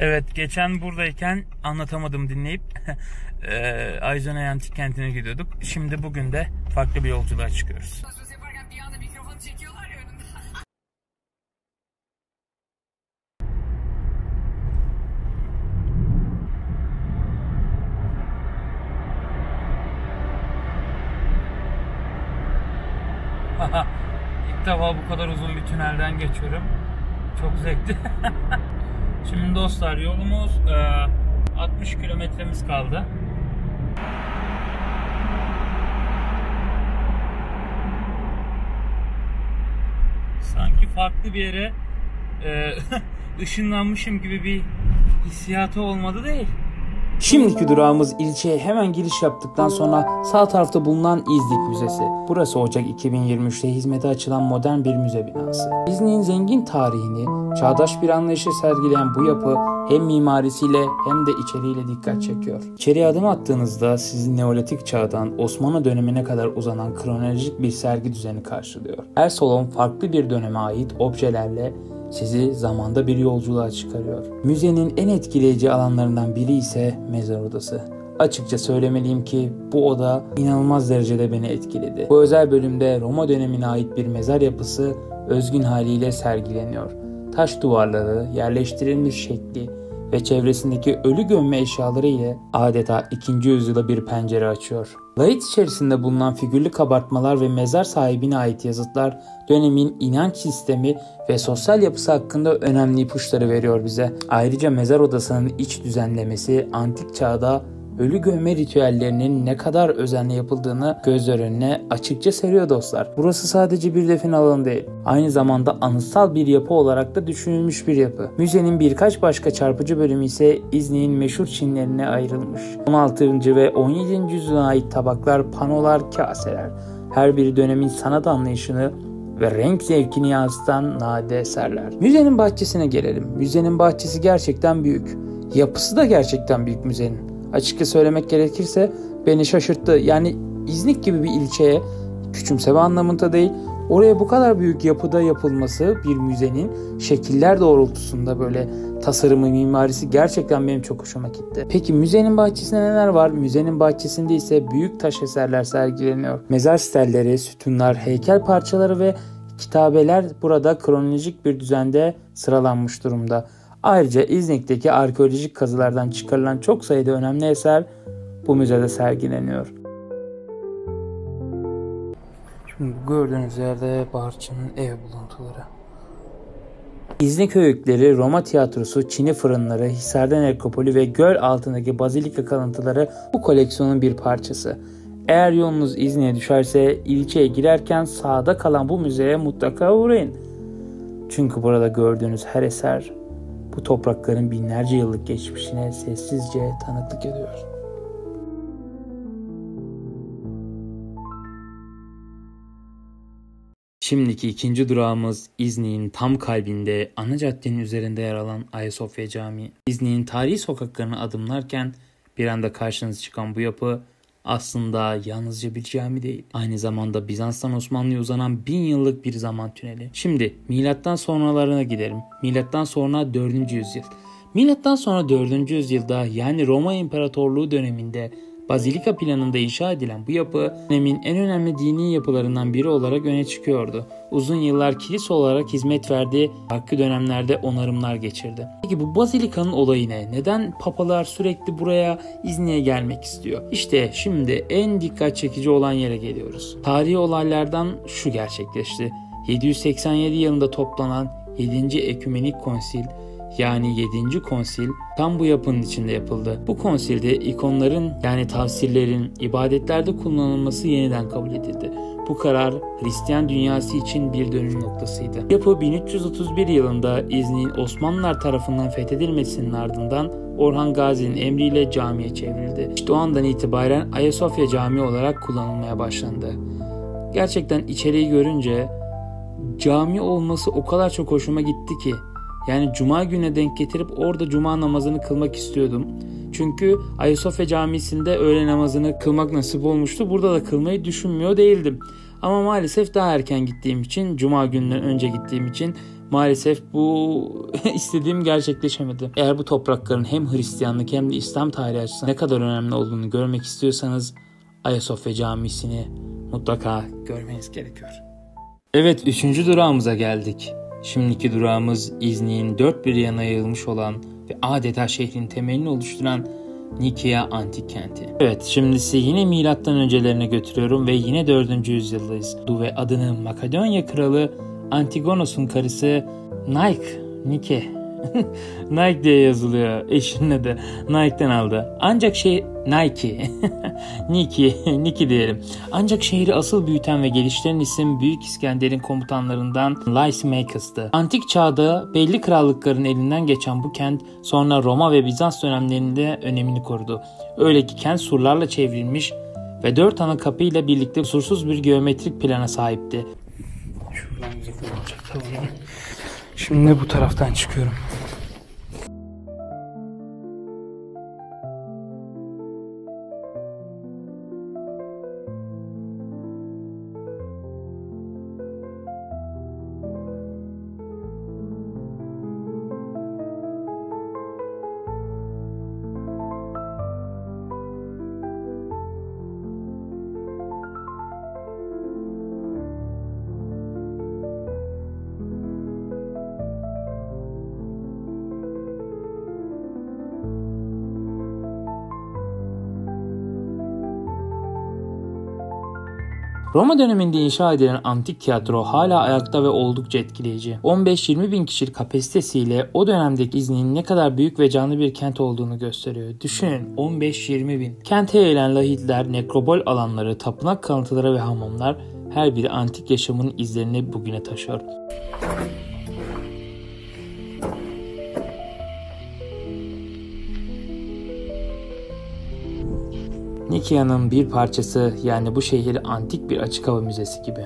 Evet, geçen buradayken anlatamadım dinleyip Ayzone Antik Kenti'ne gidiyorduk. Şimdi bugün de farklı bir yolculuğa çıkıyoruz. İlk defa bu kadar uzun bir tünelden geçiyorum. Çok zevkli. Şimdi dostlar yolumuz 60 kilometremiz kaldı. Sanki farklı bir yere ışınlanmışım gibi bir hissiyatı olmadı değil. Şimdiki durağımız ilçeye hemen giriş yaptıktan sonra sağ tarafta bulunan İznik Müzesi. Burası Ocak 2023'te hizmete açılan modern bir müze binası. İznik'in zengin tarihini, çağdaş bir anlayışı sergileyen bu yapı hem mimarisiyle hem de içeriğiyle dikkat çekiyor. İçeriye adım attığınızda sizi Neolitik çağdan Osmanlı dönemine kadar uzanan kronolojik bir sergi düzeni karşılıyor. Her salon farklı bir döneme ait objelerle sizi zamanda bir yolculuğa çıkarıyor. Müzenin en etkileyici alanlarından biri ise mezar odası. Açıkça söylemeliyim ki bu oda inanılmaz derecede beni etkiledi. Bu özel bölümde Roma dönemine ait bir mezar yapısı özgün haliyle sergileniyor. Taş duvarları, yerleştirilmiş şekli ve çevresindeki ölü gömme eşyaları ile adeta 2. yüzyıla bir pencere açıyor. Layıt içerisinde bulunan figürlü kabartmalar ve mezar sahibine ait yazıtlar dönemin inanç sistemi ve sosyal yapısı hakkında önemli ipuçları veriyor bize. Ayrıca mezar odasının iç düzenlemesi antik çağda ölü gömme ritüellerinin ne kadar özenle yapıldığını gözler önüne açıkça seriyor dostlar. Burası sadece bir define alanı değil, aynı zamanda anıtsal bir yapı olarak da düşünülmüş bir yapı. Müzenin birkaç başka çarpıcı bölümü ise İznik'in meşhur Çinlerine ayrılmış. 16. ve 17. yüzyıla ait tabaklar, panolar, kaseler, her biri dönemin sanat anlayışını ve renk zevkini yansıtan nadide eserler. Müzenin bahçesine gelelim. Müzenin bahçesi gerçekten büyük. Yapısı da gerçekten büyük müzenin. Açıkça söylemek gerekirse beni şaşırttı. Yani İznik gibi bir ilçeye, küçümseme anlamında değil, oraya bu kadar büyük yapıda yapılması bir müzenin şekiller doğrultusunda böyle tasarımı, mimarisi gerçekten benim çok hoşuma gitti. Peki müzenin bahçesinde neler var? Müzenin bahçesinde ise büyük taş eserler sergileniyor. Mezar stelleri, sütunlar, heykel parçaları ve kitabeler burada kronolojik bir düzende sıralanmış durumda. Ayrıca İznik'teki arkeolojik kazılardan çıkarılan çok sayıda önemli eser bu müzede sergileniyor. Şimdi gördüğünüz yerde Barça'nın ev buluntuları. İznik Öyküleri, Roma tiyatrosu, Çini fırınları, Hisar'da nekropolü ve göl altındaki bazilika kalıntıları bu koleksiyonun bir parçası. Eğer yolunuz İznik'e düşerse ilçeye girerken sağda kalan bu müzeye mutlaka uğrayın. Çünkü burada gördüğünüz her eser bu toprakların binlerce yıllık geçmişine sessizce tanıklık ediyor. Şimdiki ikinci durağımız İznik'in tam kalbinde ana caddenin üzerinde yer alan Ayasofya Camii. İznik'in tarihi sokaklarını adımlarken bir anda karşınıza çıkan bu yapı aslında yalnızca bir cami değil. Aynı zamanda Bizans'tan Osmanlı'ya uzanan 1000 yıllık bir zaman tüneli. Şimdi milattan sonralarına gidelim. Milattan sonra 4. yüzyıl. Milattan sonra 4. yüzyılda yani Roma İmparatorluğu döneminde bazilika planında inşa edilen bu yapı dönemin en önemli dini yapılarından biri olarak öne çıkıyordu. Uzun yıllar kilise olarak hizmet verdi, farklı dönemlerde onarımlar geçirdi. Peki bu bazilikanın olayı ne? Neden papalar sürekli buraya İznik'e gelmek istiyor? İşte şimdi en dikkat çekici olan yere geliyoruz. Tarihi olaylardan şu gerçekleşti. 787 yılında toplanan 7. Ekümenik Konsil yani 7. konsil tam bu yapının içinde yapıldı. Bu konsilde ikonların yani tafsirlerin ibadetlerde kullanılması yeniden kabul edildi. Bu karar Hristiyan dünyası için bir dönüm noktasıydı. Yapı 1331 yılında İznik'in Osmanlılar tarafından fethedilmesinin ardından Orhan Gazi'nin emriyle camiye çevrildi. İşte o andan itibaren Ayasofya Camii olarak kullanılmaya başlandı. Gerçekten içeriği görünce cami olması o kadar çok hoşuma gitti ki. Yani cuma gününe denk getirip orada cuma namazını kılmak istiyordum. Çünkü Ayasofya Camisi'nde öğle namazını kılmak nasip olmuştu. Burada da kılmayı düşünmüyor değildim. Ama maalesef daha erken gittiğim için, cuma gününden önce gittiğim için Maalesef bu istediğim gerçekleşemedi. Eğer bu toprakların hem Hristiyanlık hem de İslam tarihi açısından ne kadar önemli olduğunu görmek istiyorsanız Ayasofya Camisi'ni mutlaka görmeniz gerekiyor. Evet, 3. durağımıza geldik. Şimdiki durağımız İznik'in dört bir yana yayılmış olan ve adeta şehrin temelini oluşturan Nikea Antik Kenti. Evet, şimdi sizi yine milattan öncelerine götürüyorum ve yine 4. yüzyıldayız. Ve adını Makedonya kralı Antigonos'un karısı Nike diye yazılıyor. Eşinin adı Nike'den aldı. Ancak Nike diyelim. Ancak şehri asıl büyüten ve geliştiren isim Büyük İskender'in komutanlarından Lysimachus'tı. Antik çağda belli krallıkların elinden geçen bu kent sonra Roma ve Bizans dönemlerinde önemini korudu. Öyle ki kent surlarla çevrilmiş ve 4 ana kapıyla birlikte kusursuz bir geometrik plana sahipti. Şuradan güzel olacak, tamam. Şimdi bu taraftan çıkıyorum. Roma döneminde inşa edilen antik tiyatro hala ayakta ve oldukça etkileyici. 15-20 bin kişilik kapasitesiyle o dönemdeki İznik'in ne kadar büyük ve canlı bir kent olduğunu gösteriyor. Düşünün, 15-20 bin. Kente yayılan lahitler, nekropol alanları, tapınak kalıntıları ve hamamlar her biri antik yaşamın izlerini bugüne taşıyor. Nikea'nın bir parçası, yani bu şehir antik bir açık hava müzesi gibi.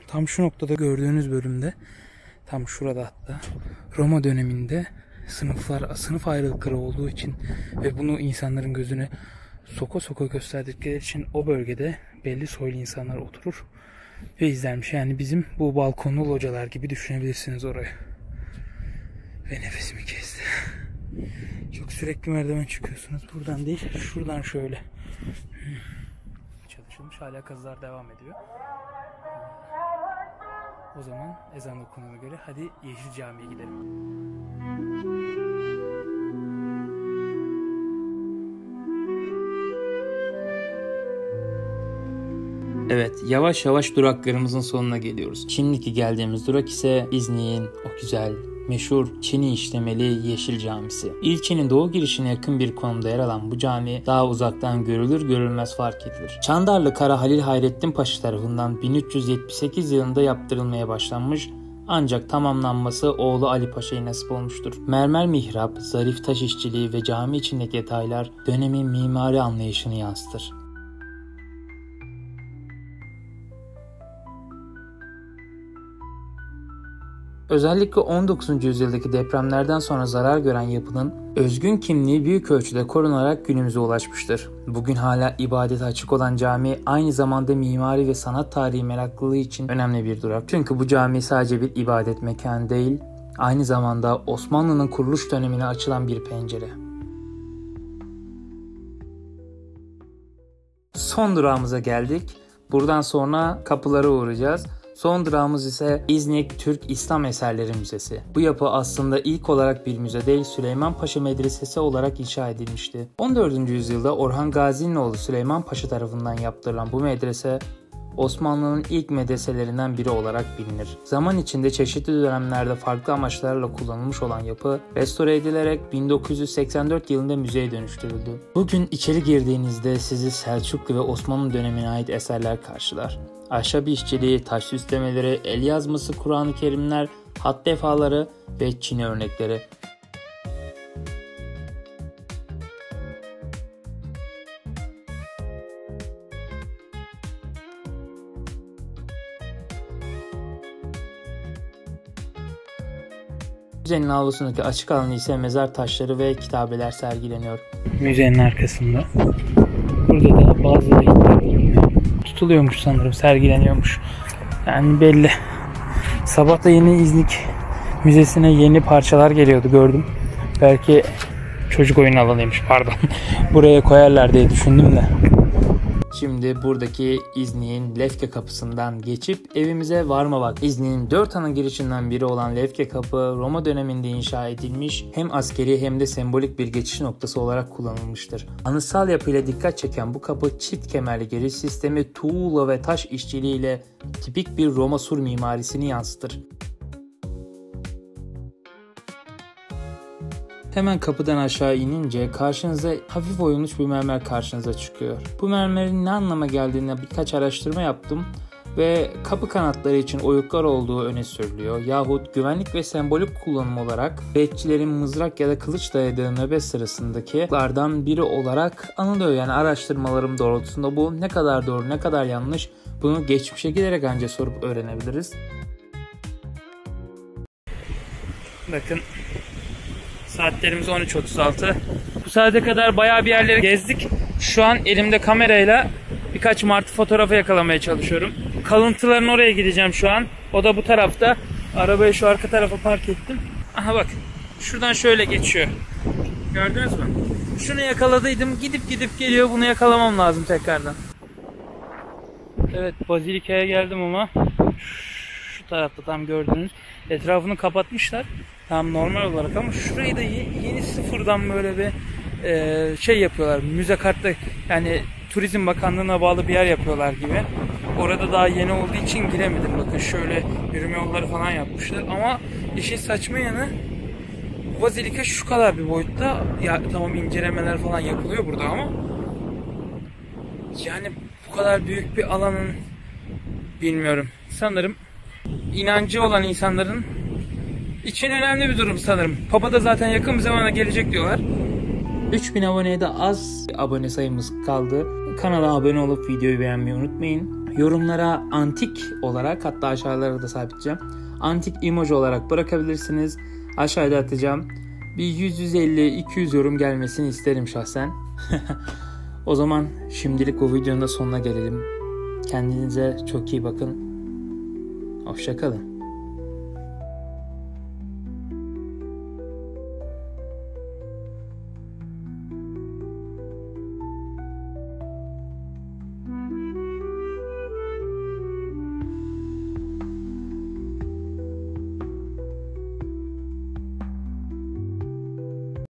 Tam şu noktada gördüğünüz bölümde, tam şurada hatta, Roma döneminde sınıf ayrılıkları olduğu için ve bunu insanların gözüne soka gösterdikleri için o bölgede belli soylu insanlar oturur ve izlermiş. Yani bizim bu balkonlu localar gibi düşünebilirsiniz orayı. Ve nefesimi kesti. Çok sürekli merdiven çıkıyorsunuz. Buradan değil, şuradan şöyle. Çalışılmış, hala kazılar devam ediyor. O zaman ezan okunana göre hadi Yeşil Cami'ye gidelim. Evet, yavaş yavaş duraklarımızın sonuna geliyoruz. Şimdiki geldiğimiz durak ise İznik'in o güzel, meşhur çini işlemeli Yeşil Camisi. İlçenin doğu girişine yakın bir konumda yer alan bu cami daha uzaktan görülür görülmez fark edilir. Çandarlı Kara Halil Hayrettin Paşa tarafından 1378 yılında yaptırılmaya başlanmış, ancak tamamlanması oğlu Ali Paşa'ya nasip olmuştur. Mermer mihrap, zarif taş işçiliği ve cami içindeki detaylar dönemin mimari anlayışını yansıtır. Özellikle 19. yüzyıldaki depremlerden sonra zarar gören yapının özgün kimliği büyük ölçüde korunarak günümüze ulaşmıştır. Bugün hala ibadete açık olan cami aynı zamanda mimari ve sanat tarihi meraklılığı için önemli bir durak. Çünkü bu cami sadece bir ibadet mekanı değil, aynı zamanda Osmanlı'nın kuruluş dönemine açılan bir pencere. Son durağımıza geldik. Buradan sonra kapılara uğrayacağız. Son durağımız ise İznik Türk İslam Eserleri Müzesi. Bu yapı aslında ilk olarak bir müze değil, Süleyman Paşa Medresesi olarak inşa edilmişti. 14. yüzyılda Orhan Gazi'nin oğlu Süleyman Paşa tarafından yaptırılan bu medrese, Osmanlı'nın ilk medreselerinden biri olarak bilinir. Zaman içinde çeşitli dönemlerde farklı amaçlarla kullanılmış olan yapı, restore edilerek 1984 yılında müzeye dönüştürüldü. Bugün içeri girdiğinizde sizi Selçuklu ve Osmanlı dönemine ait eserler karşılar. Ahşap işçiliği, taş süslemeleri, el yazması Kur'an-ı Kerimler, hat defaları ve Çini örnekleri. Müzenin avlusundaki açık alanda ise mezar taşları ve kitabeler sergileniyor. Müzenin arkasında. Burada da bazı renkler tutuluyormuş sanırım, sergileniyormuş. Yani belli. Sabah da yeni İznik Müzesi'ne yeni parçalar geliyordu, gördüm. Belki çocuk oyun alanıymış, pardon. Buraya koyarlar diye düşündüm de. Şimdi buradaki İznik'in Lefke kapısından geçip evimize varma vakti. İznik'in 4 ana girişinden biri olan Lefke kapı Roma döneminde inşa edilmiş, hem askeri hem de sembolik bir geçiş noktası olarak kullanılmıştır. Anıtsal yapıyla dikkat çeken bu kapı çift kemerli giriş sistemi, tuğla ve taş işçiliğiyle tipik bir Roma sur mimarisini yansıtır. Hemen kapıdan aşağı inince karşınıza hafif oyulmuş bir mermer karşınıza çıkıyor. Bu mermerin ne anlama geldiğine birkaç araştırma yaptım ve kapı kanatları için oyuklar olduğu öne sürülüyor. Yahut güvenlik ve sembolik kullanım olarak bekçilerin mızrak ya da kılıç dayadığı nöbet sırasındakilerden biri olarak anılıyor. Yani araştırmalarım doğrultusunda bu ne kadar doğru ne kadar yanlış, bunu geçmişe giderek ancak sorup öğrenebiliriz. Bakın. Saatlerimiz 13.36. Bu saate kadar bayağı bir yerleri gezdik. Şu an elimde kamerayla birkaç martı fotoğrafı yakalamaya çalışıyorum. Kalıntıların oraya gideceğim şu an. O da bu tarafta. Arabayı şu arka tarafa park ettim. Aha bak. Şuradan şöyle geçiyor. Gördünüz mü? Şunu yakaladıydım. Gidip geliyor. Bunu yakalamam lazım tekrardan. Evet, Bazilika'ya geldim ama şu tarafta tam gördüğünüz. Etrafını kapatmışlar. Tam normal olarak ama şurayı da yeni sıfırdan böyle bir şey yapıyorlar. Müze kartı, yani Turizm Bakanlığı'na bağlı bir yer yapıyorlar gibi. Orada daha yeni olduğu için giremedim. Bakın şöyle yürüme yolları falan yapmışlar. Ama işin saçma yanı, Bazilika şu kadar bir boyutta. Ya tamam, incelemeler falan yapılıyor burada ama yani bu kadar büyük bir alanın, bilmiyorum. Sanırım inancı olan insanların için önemli bir durum sanırım. Papa da zaten yakın bir zamana gelecek diyorlar. 3000 aboneye de az abone sayımız kaldı. Kanala abone olup videoyu beğenmeyi unutmayın. Yorumlara antik olarak, hatta aşağılara da sabitleyeceğim, antik emoji olarak bırakabilirsiniz. Aşağıda atacağım. Bir 100-150-200 yorum gelmesini isterim şahsen. O zaman şimdilik bu videonun da sonuna gelelim. Kendinize çok iyi bakın. Hoşça kalın.